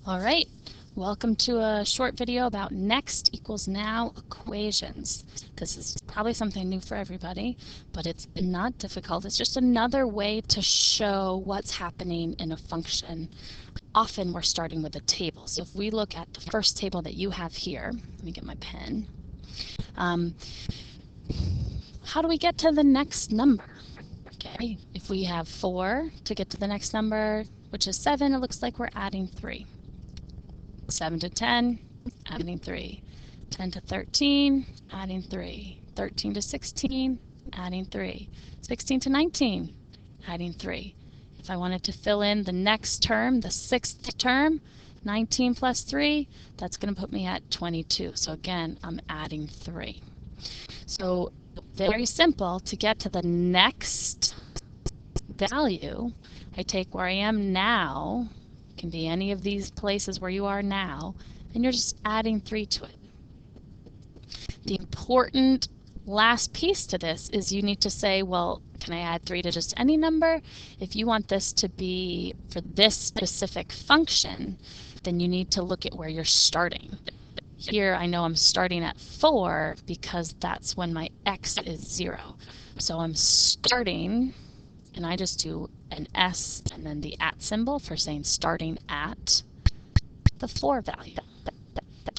All right, welcome to a short video about next equals now equations. This is probably something new for everybody, but it's not difficult. It's just another way to show what's happening in a function. Often we're starting with a table. So if we look at the first table that you have here, let me get my pen. How do we get to the next number? Okay, if we have 4 to get to the next number, which is 7, it looks like we're adding 3. 7 to 10, adding 3. 10 to 13, adding 3. 13 to 16, adding 3. 16 to 19, adding 3. If I wanted to fill in the next term, the sixth term, 19 plus 3, that's going to put me at 22. So again, I'm adding 3. So very simple. To get to the next value, I take where I am now. Can be any of these places where you are now, and you're just adding 3 to it. The important last piece to this is you need to say, well, can I add 3 to just any number? If you want this to be for this specific function, then you need to look at where you're starting. Here I know I'm starting at 4 because that's when my x is 0. So I'm starting, and I just do an S and then the at symbol for saying starting at the 4 value.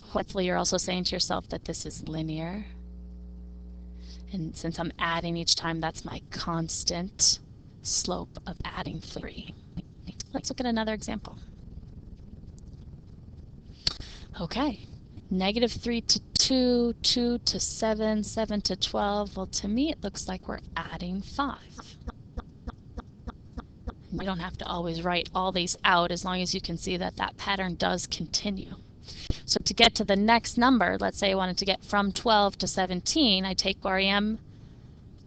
Hopefully you're also saying to yourself that this is linear. And since I'm adding each time, that's my constant slope of adding 3. Let's look at another example. Okay, -3 to 2, 2 to 7, 7 to 12. Well, to me it looks like we're adding 5. You don't have to always write all these out as long as you can see that that pattern does continue. So to get to the next number, let's say I wanted to get from 12 to 17, I take where I am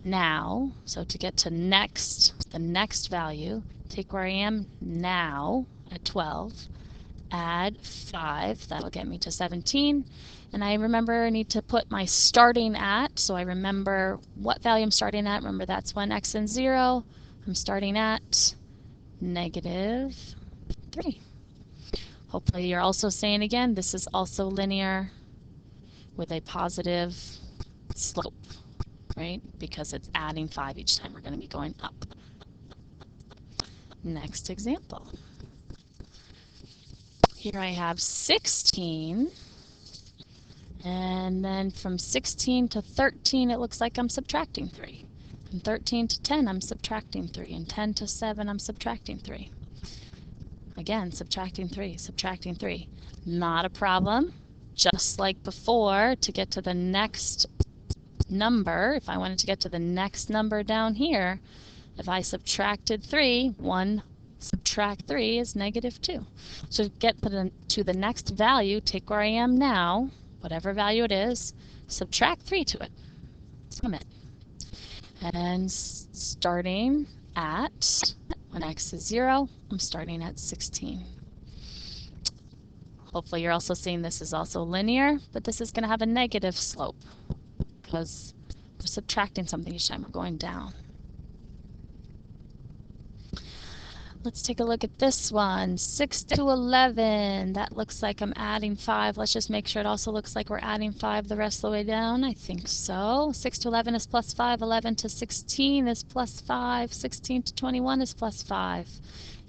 now. So to get to the next value, take where I am now at 12, add 5, that'll get me to 17. And I remember I need to put my starting at, so I remember what value I'm starting at. Remember that's when x is 0. I'm starting at -3. Hopefully you're also saying again, this is also linear with a positive slope, right? Because it's adding 5 each time. We're going to be going up. Next example. Here I have 16, and then from 16 to 13 it looks like I'm subtracting 3. From 13 to 10 I'm subtracting 3, and 10 to 7 I'm subtracting 3. Again, subtracting 3, subtracting 3. Not a problem. Just like before, to get to the next number, if I wanted to get to the next number down here, if I subtracted 3, 1 subtract 3 is -2. So to get to the next value, take where I am now, whatever value it is, subtract 3 to it. Sum it. And starting at, when x is 0, I'm starting at 16. Hopefully you're also seeing this is also linear, but this is going to have a negative slope because we're subtracting something each time. We're going down. Let's take a look at this one. 6 to 11. That looks like I'm adding 5. Let's just make sure it also looks like we're adding 5 the rest of the way down. I think so. 6 to 11 is +5. 11 to 16 is +5. 16 to 21 is +5.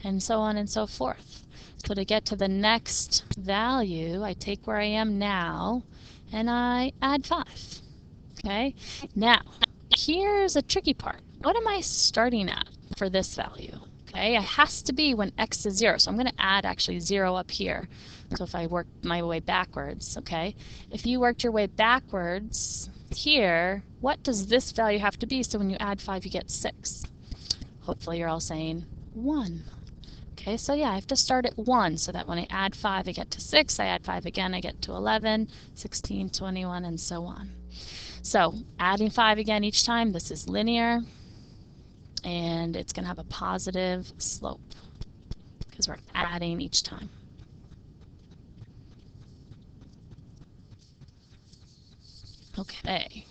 And so on and so forth. So to get to the next value, I take where I am now and I add 5. Okay? Now, here's a tricky part. What am I starting at for this value? Okay, it has to be when x is 0. So I'm going to add actually 0 up here. So if I work my way backwards, okay? If you worked your way backwards here, what does this value have to be so when you add 5 you get 6? Hopefully you're all saying 1. Okay, so yeah, I have to start at 1 so that when I add 5 I get to 6, I add 5 again, I get to 11, 16, 21, and so on. So adding 5 again each time, this is linear. And it's going to have a positive slope because we're adding each time. Okay,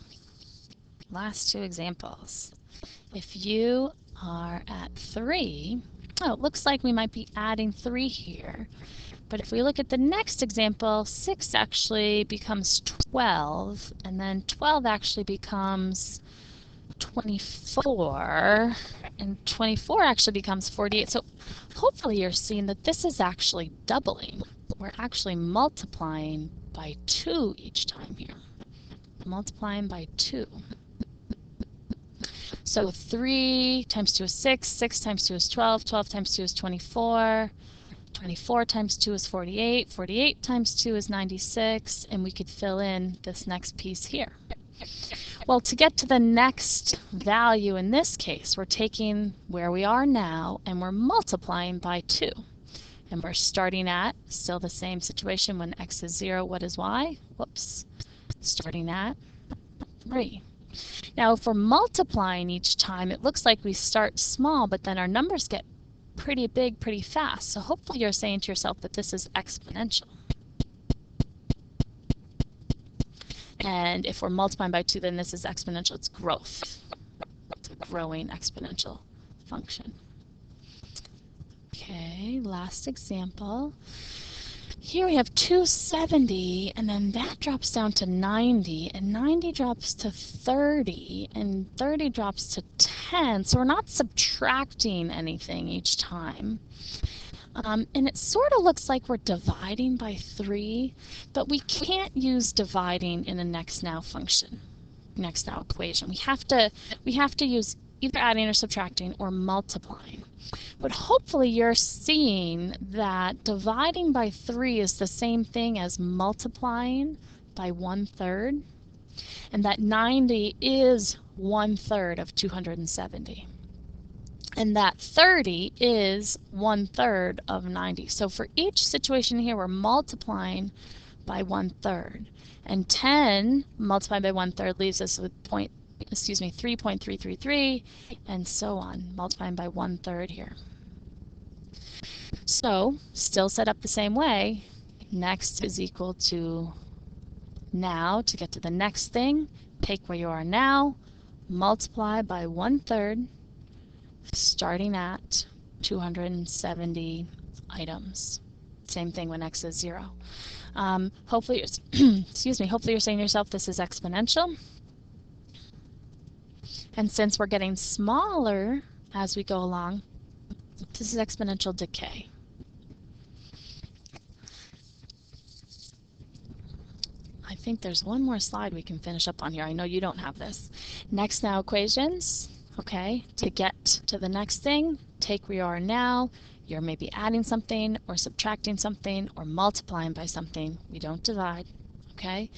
last two examples. If you are at 3 Oh, it looks like we might be adding 3 here. But if we look at the next example, 6 actually becomes 12, and then 12 actually becomes 24, and 24 actually becomes 48. So hopefully you're seeing that this is actually doubling. We're actually multiplying by 2 each time here. Multiplying by 2. So 3 times 2 is 6, 6 times 2 is 12, 12 times 2 is 24, 24 times 2 is 48, 48 times 2 is 96, and we could fill in this next piece here. Well, to get to the next value in this case, we're taking where we are now and we're multiplying by 2. And we're starting at still the same situation. When x is 0, what is y? Whoops. Starting at 3. Now, if we're multiplying each time, it looks like we start small, but then our numbers get pretty big pretty fast. So hopefully you're saying to yourself that this is exponential. And if we're multiplying by 2, then this is exponential. It's growth. It's a growing exponential function. Okay, last example. Here we have 270, and then that drops down to 90, and 90 drops to 30, and 30 drops to 10. So we're not subtracting anything each time. And it sort of looks like we're dividing by 3, but we can't use dividing in a next now function, next now equation. We have to use either adding or subtracting or multiplying. But hopefully you're seeing that dividing by 3 is the same thing as multiplying by 1/3, and that 90 is 1/3 of 270. And that 30 is 1/3 of 90. So for each situation here, we're multiplying by 1/3. And 10 multiplied by 1/3 leaves us with 3.333, and so on, multiplying by 1/3 here. So still set up the same way. Next is equal to now. To get to the next thing, take where you are now, multiply by 1/3, starting at 270 items. Same thing when x is 0. Hopefully, hopefully you're saying to yourself this is exponential. And since we're getting smaller as we go along, this is exponential decay. I think there's one more slide we can finish up on here. I know you don't have this. Next now equations. Okay, to get to the next thing, take where you are now. You're maybe adding something or subtracting something or multiplying by something. We don't divide. Okay,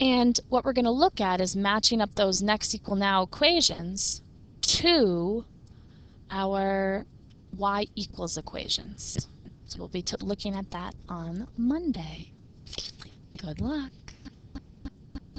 and what we're going to look at is matching up those next equal now equations to our y equals equations. So we'll be looking at that on Monday. Good luck.